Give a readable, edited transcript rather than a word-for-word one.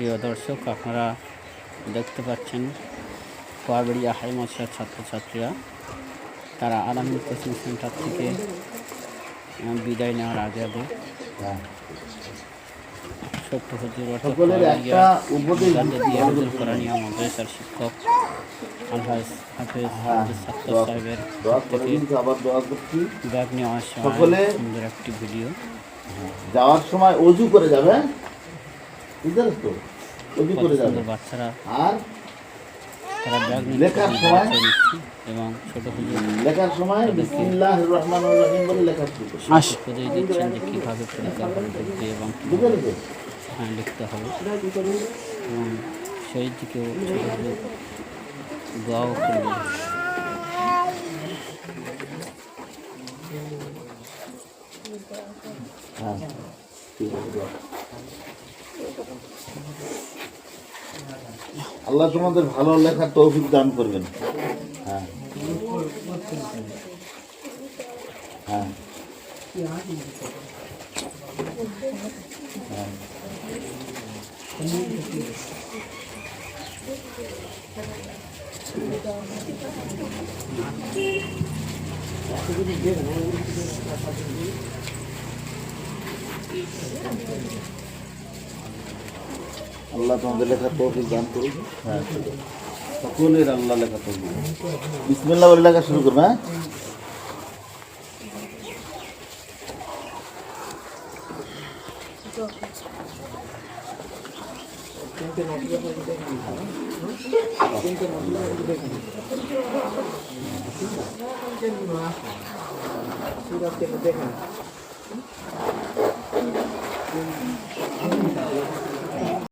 প্রিয় দর্শক, আপনারা দেখতে পাচ্ছেন কোয়াবেড়িয়া হাই মাদ্রাসার ছাত্রছাত্রীরা তারা আলামিন কোচিং সেন্টার থেকে বিদায় নেওয়ার আগে ছোট্ট হুজুর কোরআনিয়া মাদ্রাসার শিক্ষক আলহাজ হাফেজ সাত্তার সাহেবের ব্যাগ নেওয়ার সময় সুন্দর একটি ভিডিও। যাওয়ার সময় অজু করে যাবে, তো অজু করে যাবে বাচ্চারা, আর তারা ব্যাগ লেখার সময় এবং ছোট হুজুর লেখার সময় বিসমিল্লাহির রহমানির রহিম বলে লেখা শুরু করবে। উপদেশ দিচ্ছেন যে কীভাবে পরিকল্পনা করতে এবং লিখতে হবে, এবং সেই দিকেও ছোট হুজুর দোয়াও করবেন। আল্লাহ তোমাদের ভালো লেখার তৌফিক দান করবেন। হ্যাঁ হ্যাঁ আল্লাহ তোমাদের লেখার তৌফিক দান করুন। হ্যাঁ, সকলের আল্লাহ লেখা তৌফিক। বিসমিল্লাহ বলে লেখা শুরু করবে। হ্যাঁ, দেখেন